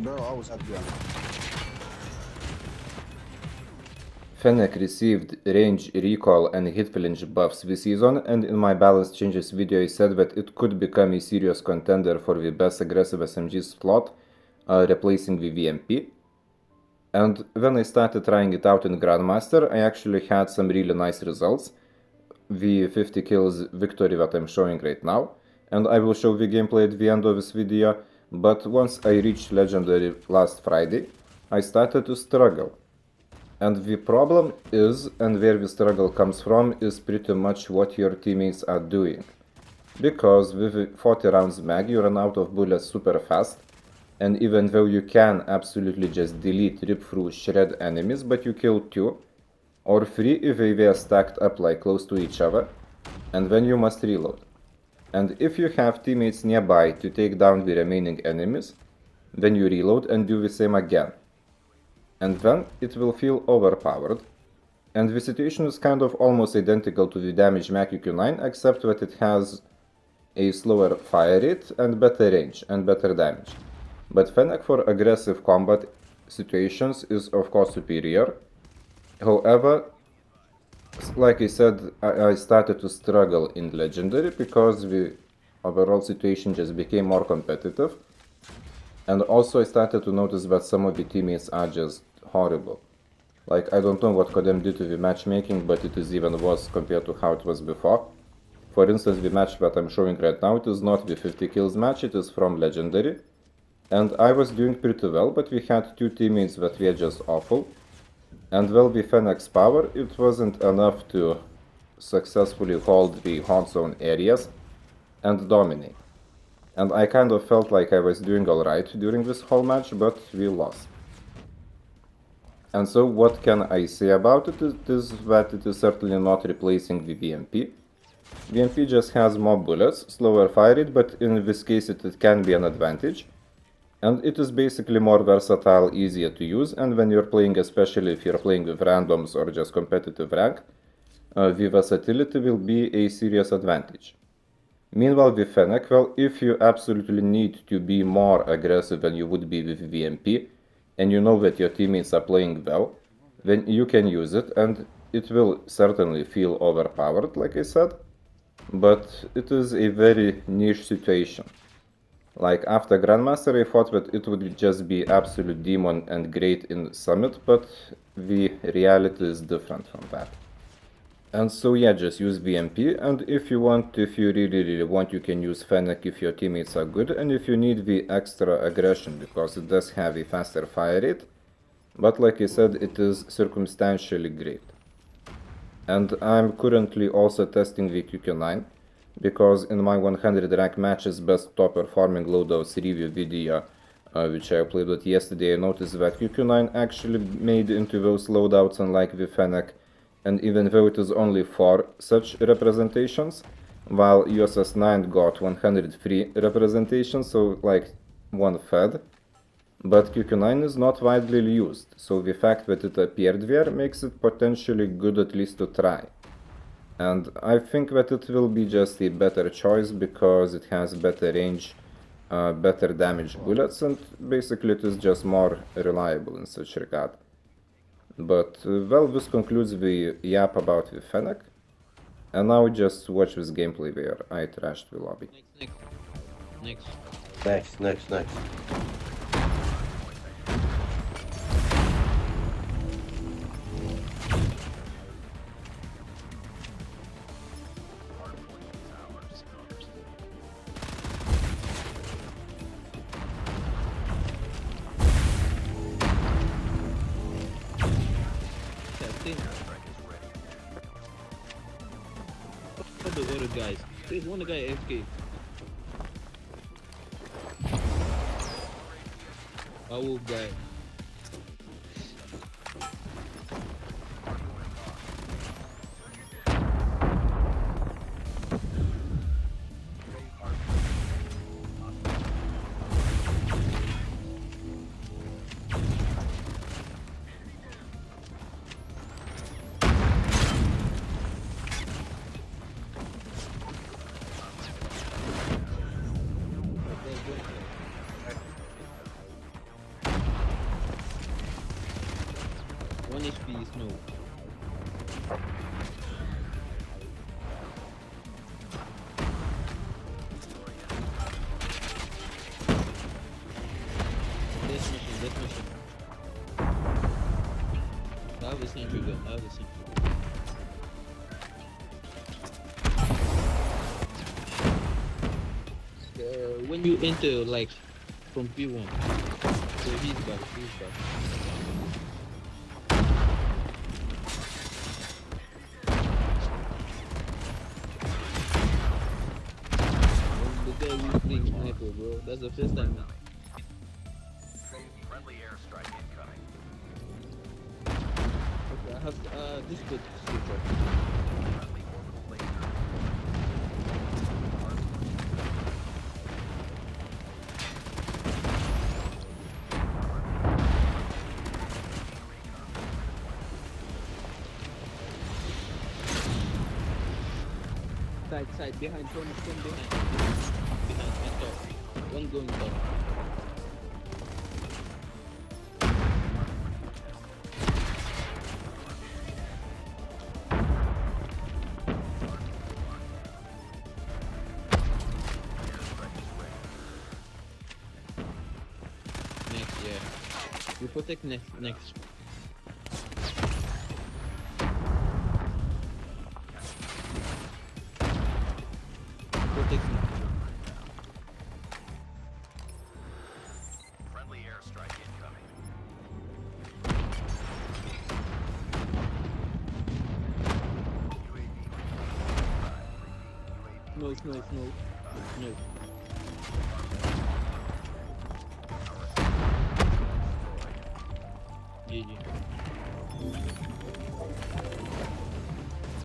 Bro, I was at the end. Fennec received range, recoil and hit flinch buffs this season, and in my balance changes video I said that it could become a serious contender for the best aggressive SMG slot, replacing the VMP. And when I started trying it out in Grandmaster, I actually had some really nice results. The 50 kills victory that I'm showing right now, and I will show the gameplay at the end of this video, but once I reached Legendary last Friday, I started to struggle. And the problem is, and where the struggle comes from, is pretty much what your teammates are doing. Because with 40 rounds mag you run out of bullets super fast, and even though you can absolutely just delete, rip through, shred enemies, but you kill 2 or 3 if they were stacked up like close to each other, and then you must reload. And if you have teammates nearby to take down the remaining enemies, then you reload and do the same again. And then it will feel overpowered. And the situation is kind of almost identical to the damage Mac UQ9, except that it has a slower fire rate and better range and better damage. But Fennec for aggressive combat situations is of course superior. However, like I said, I started to struggle in Legendary because the overall situation just became more competitive. And also I started to notice that some of the teammates are just horrible. Like, I don't know what Kodem did to the matchmaking, but it is even worse compared to how it was before. For instance, the match that I'm showing right now, it is not the 50 kills match, it is from Legendary. And I was doing pretty well, but we had 2 teammates that were just awful. And well, with Fennec's power, it wasn't enough to successfully hold the hot zone areas and dominate. And I kind of felt like I was doing alright during this whole match, but we lost. And so what can I say about it is that it is certainly not replacing the VMP. VMP just has more bullets, slower fire rate, but in this case it can be an advantage. And it is basically more versatile, easier to use, and when you're playing, especially if you're playing with randoms or just competitive rank, the versatility will be a serious advantage. Meanwhile with Fennec, well, if you absolutely need to be more aggressive than you would be with VMP, and you know that your teammates are playing well, then you can use it, and it will certainly feel overpowered, like I said, but it is a very niche situation. Like, after Grandmaster I thought that it would just be absolute demon and great in Summit, but the reality is different from that. And so yeah, just use VMP, and if you really want, you can use Fennec if your teammates are good, and if you need the extra aggression, because it does have a faster fire rate, but like I said, it is circumstantially great. And I'm currently also testing the QQ9, because in my 100 rank matches best top performing loadouts review video, which I uploaded yesterday, I noticed that QQ9 actually made into those loadouts, unlike the Fennec. And even though it is only 4 such representations, while USS 9 got 103 representations, so like 1 fed, but QQ9 is not widely used, so the fact that it appeared there makes it potentially good at least to try. And I think that it will be just a better choice because it has better range, better damage bullets, and basically it is just more reliable in such regard. But, well, this concludes the yap about the Fennec. And now just watch this gameplay where I trashed the lobby. Next. The other guys. There's one guy AFK. Our guy. snow. This mission. I have a sentry gun. When you enter, like, from P1, so he's back. The guy who's playing sniper, bro. That's the first time. Friendly airstrike incoming. Okay, I have this good switch up. Friendly orbital laser. Side, behind, from behind. Behind, and top. One going top. Next, yeah. We protect next. Protect next. Friendly airstrike incoming. No. GG.